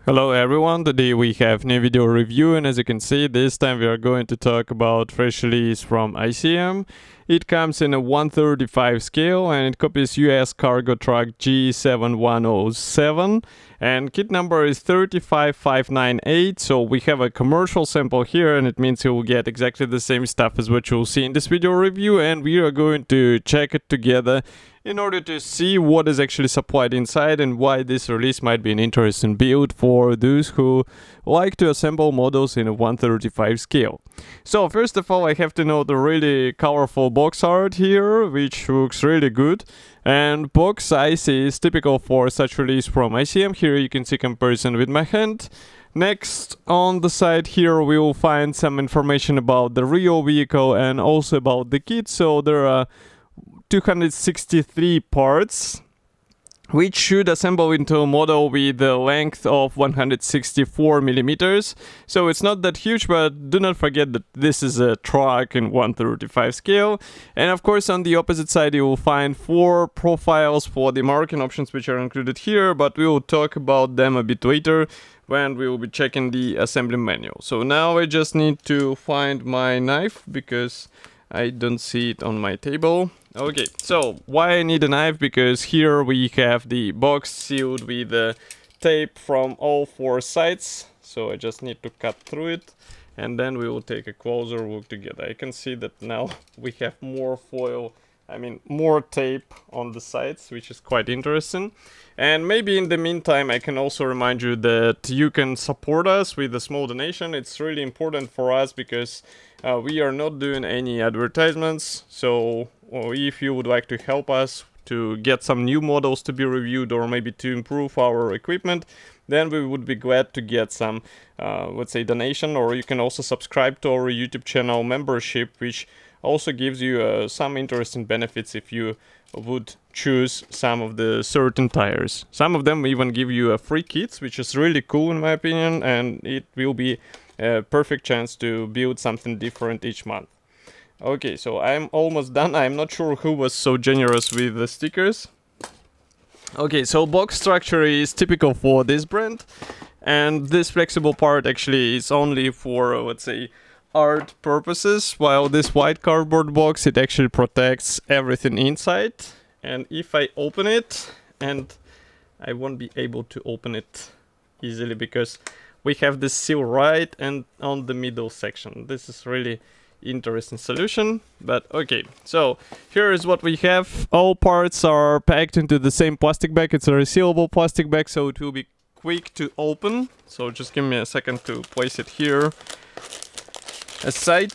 Hello everyone, today we have new video review, and as you can see, this time we are going to talk about fresh release from ICM. It comes in a 1/35 scale and it copies US cargo truck G7107 and kit number is 35598. So we have a commercial sample here, and it means you will get exactly the same stuff as what you'll see in this video review, and we are going to check it together in order to see what is actually supplied inside and why this release might be an interesting build for those who like to assemble models in a 1/35 scale. So first of all, I have to note the really colorful box art here, which looks really good, and box size is typical for such release from ICM. Here you can see comparison with my hand. Next, on the side here we will find some information about the real vehicle and also about the kit. So there are 263 parts, which should assemble into a model with a length of 164 millimeters. So it's not that huge, but do not forget that this is a truck in 1/35 scale. And of course, on the opposite side, you will find 4 profiles for the marking options, which are included here, but we will talk about them a bit later when we will be checking the assembly manual. So now I just need to find my knife because I don't see it on my table. Okay, so why I need a knife? Because here we have the box sealed with tape from all 4 sides. So I just need to cut through it, and then we will take a closer look together. I can see that now we have more foil, more tape on the sides, which is quite interesting. And maybe in the meantime, I can also remind you that you can support us with a small donation. It's really important for us because we are not doing any advertisements. So if you would like to help us to get some new models to be reviewed, or maybe to improve our equipment, then we would be glad to get some, let's say, donation. Or you can also subscribe to our YouTube channel membership, which also gives you some interesting benefits if you would choose some of the certain tires. Some of them even give you a free kits, which is really cool in my opinion, and it will be a perfect chance to build something different each month. Okay, so I'm almost done. I'm not sure who was so generous with the stickers. Okay, so box structure is typical for this brand, and this flexible part actually is only for, let's say, art purposes, while this white cardboard box, it actually protects everything inside. And if I open it, and I won't be able to open it easily because we have this seal right and on the middle section. This is really interesting solution, but okay. So here is what we have. All parts are packed into the same plastic bag. It's a resealable plastic bag, so it will be quick to open. So just give me a second to place it here aside.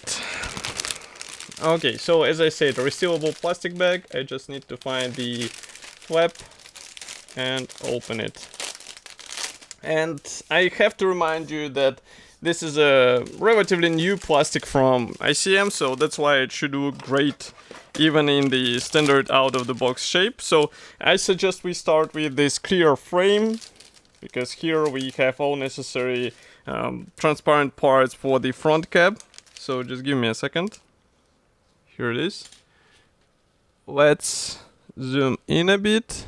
Okay, so as I said, resealable plastic bag. I just need to find the flap and open it. And I have to remind you that this is a relatively new plastic from ICM, so that's why it should look great even in the standard out-of-the-box shape. So I suggest we start with this clear frame, because here we have all necessary transparent parts for the front cab. So just give me a second. Here it is. Let's zoom in a bit.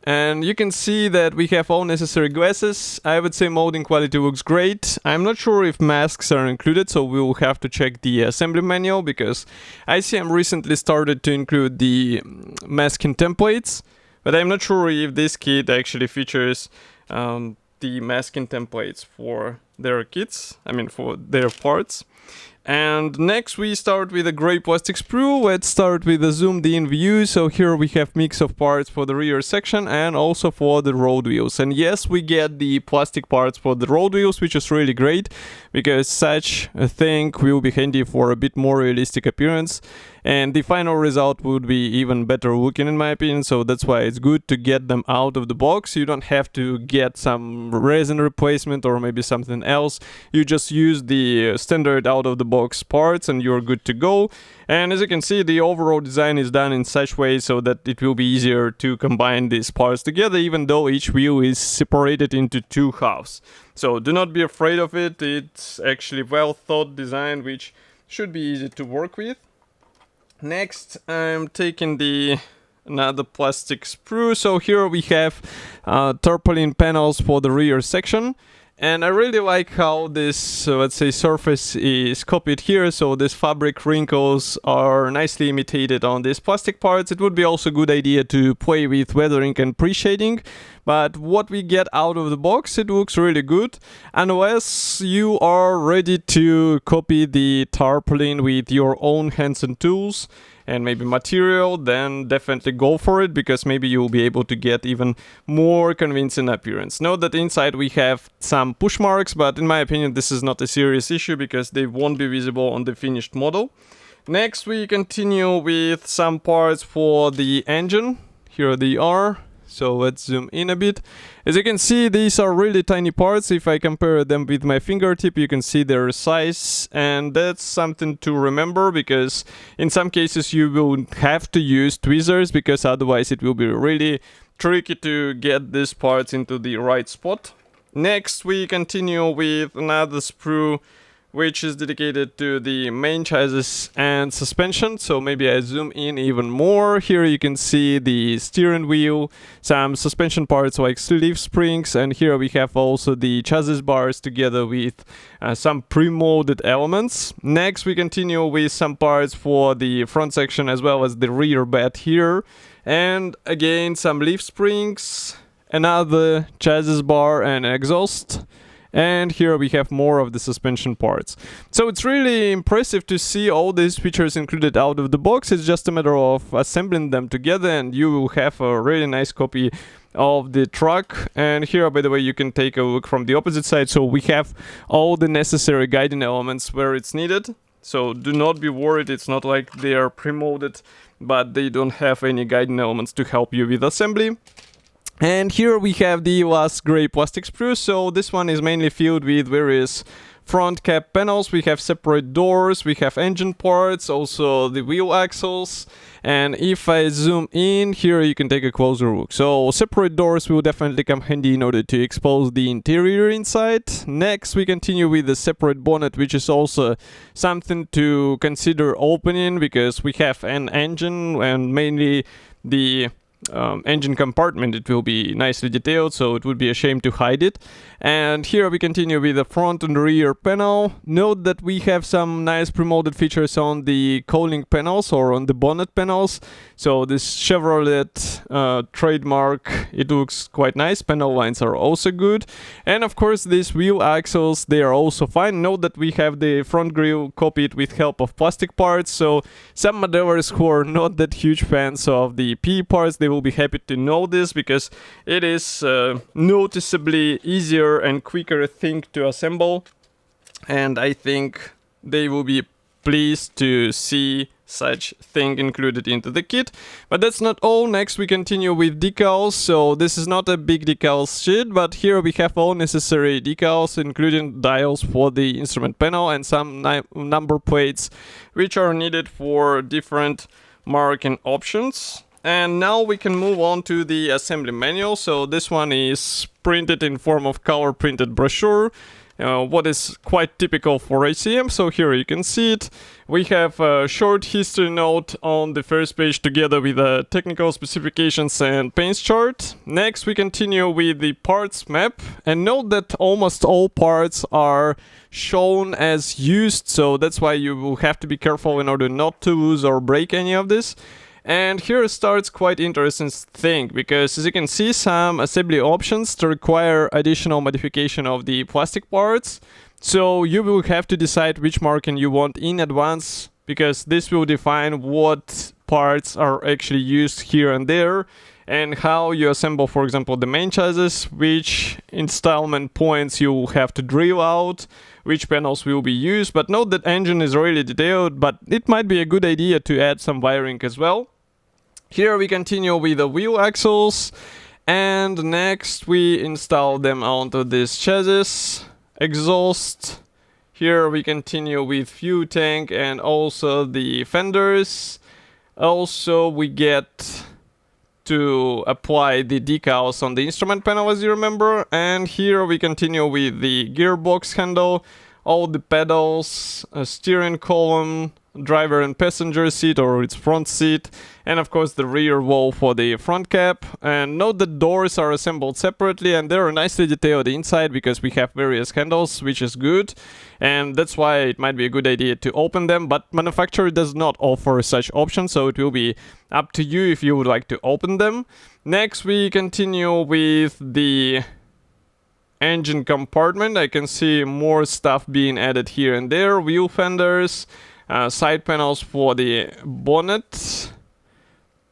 And you can see that we have all necessary glasses. I would say molding quality looks great. I'm not sure if masks are included, so we will have to check the assembly manual, because ICM recently started to include the masking templates, but I'm not sure if this kit actually features the masking templates for their kits, for their parts. And next we start with a gray plastic sprue. Let's start with a zoomed in view. So here we have mix of parts for the rear section and also for the road wheels. And yes, we get the plastic parts for the road wheels, which is really great, because such a thing will be handy for a bit more realistic appearance. And the final result would be even better looking in my opinion, so that's why it's good to get them out of the box. You don't have to get some resin replacement or maybe something else. You just use the standard out of the box parts and you're good to go. And as you can see, the overall design is done in such way so that it will be easier to combine these parts together, even though each wheel is separated into 2 halves. So do not be afraid of it. It's actually well thought design, which should be easy to work with. Next, I'm taking the another plastic sprue. So here we have tarpaulin panels for the rear section. And I really like how this, let's say, surface is copied here. So these fabric wrinkles are nicely imitated on these plastic parts. It would be also a good idea to play with weathering and pre-shading. But what we get out of the box, it looks really good. Unless you are ready to copy the tarpaulin with your own hands and tools and maybe material, then definitely go for it, because maybe you'll be able to get even more convincing appearance. Note that inside we have some push marks, but in my opinion this is not a serious issue because they won't be visible on the finished model. Next we continue with some parts for the engine. Here they are. So let's zoom in a bit. As you can see, these are really tiny parts. If I compare them with my fingertip, you can see their size, and that's something to remember, because in some cases you will have to use tweezers, because otherwise it will be really tricky to get these parts into the right spot. Next we continue with another sprue which is dedicated to the main chassis and suspension. So maybe I zoom in even more. Here you can see the steering wheel, some suspension parts like sleeve springs, and here we have also the chassis bars together with some pre-molded elements. Next we continue with some parts for the front section as well as the rear bed here, and again some leaf springs, another chassis bar and exhaust. And here we have more of the suspension parts. So it's really impressive to see all these features included out of the box. It's just a matter of assembling them together and you will have a really nice copy of the truck. And here, by the way, you can take a look from the opposite side. So we have all the necessary guiding elements where it's needed. So do not be worried, it's not like they are pre-molded, but they don't have any guiding elements to help you with assembly. And here we have the last gray plastic sprue. So this one is mainly filled with various front cap panels. We have separate doors, we have engine parts, also the wheel axles. And if I zoom in, here you can take a closer look. So separate doors will definitely come handy in order to expose the interior inside. Next we continue with the separate bonnet, which is also something to consider opening, because we have an engine and mainly the engine compartment. It will be nicely detailed, so it would be a shame to hide it. And here we continue with the front and rear panel. Note that we have some nice pre-molded features on the cowling panels or on the bonnet panels. So this Chevrolet trademark, it looks quite nice. Panel lines are also good. And of course these wheel axles, they are also fine. Note that we have the front grille copied with help of plastic parts. So some modelers who are not that huge fans of the PE parts, they will be happy to know this, because it is noticeably easier and quicker thing to assemble, and I think they will be pleased to see such thing included into the kit. But that's not all. Next we continue with decals. So this is not a big decals sheet, but here we have all necessary decals, including dials for the instrument panel and some number plates which are needed for different marking options. And now we can move on to the assembly manual. So this one is printed in form of color printed brochure, what is quite typical for ICM. So here you can see it. We have a short history note on the first page together with the technical specifications and paints chart. Next we continue with the parts map, and note that almost all parts are shown as used, so that's why you will have to be careful in order not to lose or break any of this. And here starts quite interesting thing, because as you can see, some assembly options to require additional modification of the plastic parts. So you will have to decide which marking you want in advance, because this will define what parts are actually used here and there, and how you assemble, for example, the main chassis, which installment points you will have to drill out, which panels will be used. But note that engine is really detailed, but it might be a good idea to add some wiring as well. Here we continue with the wheel axles, and next we install them onto this chassis, exhaust. Here we continue with fuel tank and also the fenders. Also we get to apply the decals on the instrument panel, as you remember. And here we continue with the gearbox handle, all the pedals, a steering column, driver and passenger seat or its front seat, and of course the rear wall for the front cap. And note that doors are assembled separately and they're nicely detailed inside because we have various handles, which is good, and that's why it might be a good idea to open them, but manufacturer does not offer such options, so it will be up to you if you would like to open them. Next we continue with the engine compartment. I can see more stuff being added here and there, wheel fenders, side panels for the bonnet,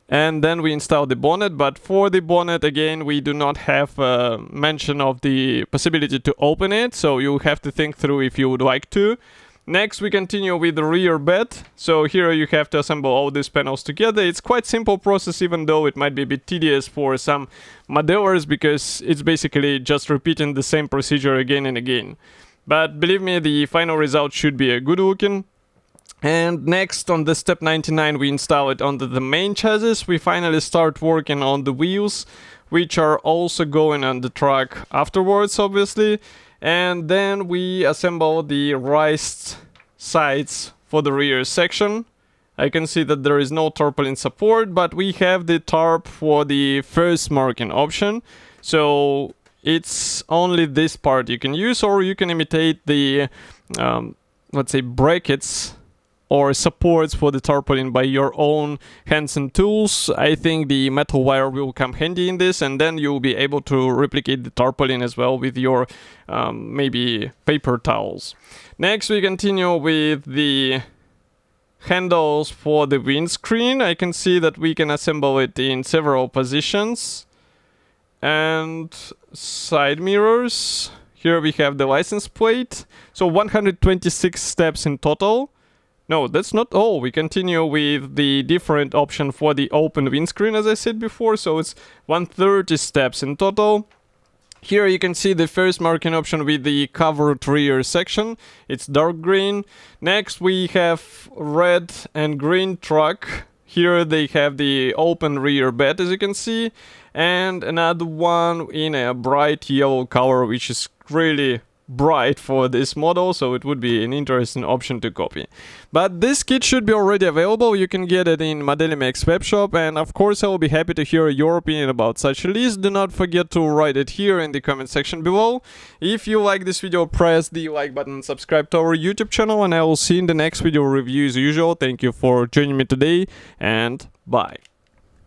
and then we install the bonnet. But for the bonnet, again, we do not have mention of the possibility to open it, so you have to think through if you would like to. Next we continue with the rear bed. So here you have to assemble all these panels together. It's quite simple process, even though it might be a bit tedious for some modelers, because it's basically just repeating the same procedure again and again. But believe me, the final result should be good looking. And next, on the step 99, we install it onto the main chassis. We finally start working on the wheels, which are also going on the truck afterwards, obviously. And then we assemble the raised sides for the rear section. I can see that there is no tarpaulin support, but we have the tarp for the first marking option. So it's only this part you can use, or you can imitate the, let's say, brackets or supports for the tarpaulin by your own hands and tools. I think the metal wire will come handy in this, and then you'll be able to replicate the tarpaulin as well with your maybe paper towels. Next we continue with the handles for the windscreen. I can see that we can assemble it in several positions. And side mirrors. Here we have the license plate. So 126 steps in total. No, that's not all. We continue with the different option for the open windscreen, as I said before. So it's 130 steps in total. Here you can see the first marking option with the covered rear section. It's dark green. Next we have red and green truck. Here they have the open rear bed, as you can see. And another one in a bright yellow color, which is really bright for this model, so it would be an interesting option to copy. But this kit should be already available. You can get it in Modelimex webshop, and of course I will be happy to hear your opinion about such a list. Do not forget to write it here in the comment section below. If you like this video, press the like button, subscribe to our YouTube channel, and I will see you in the next video review as usual. Thank you for joining me today, and bye.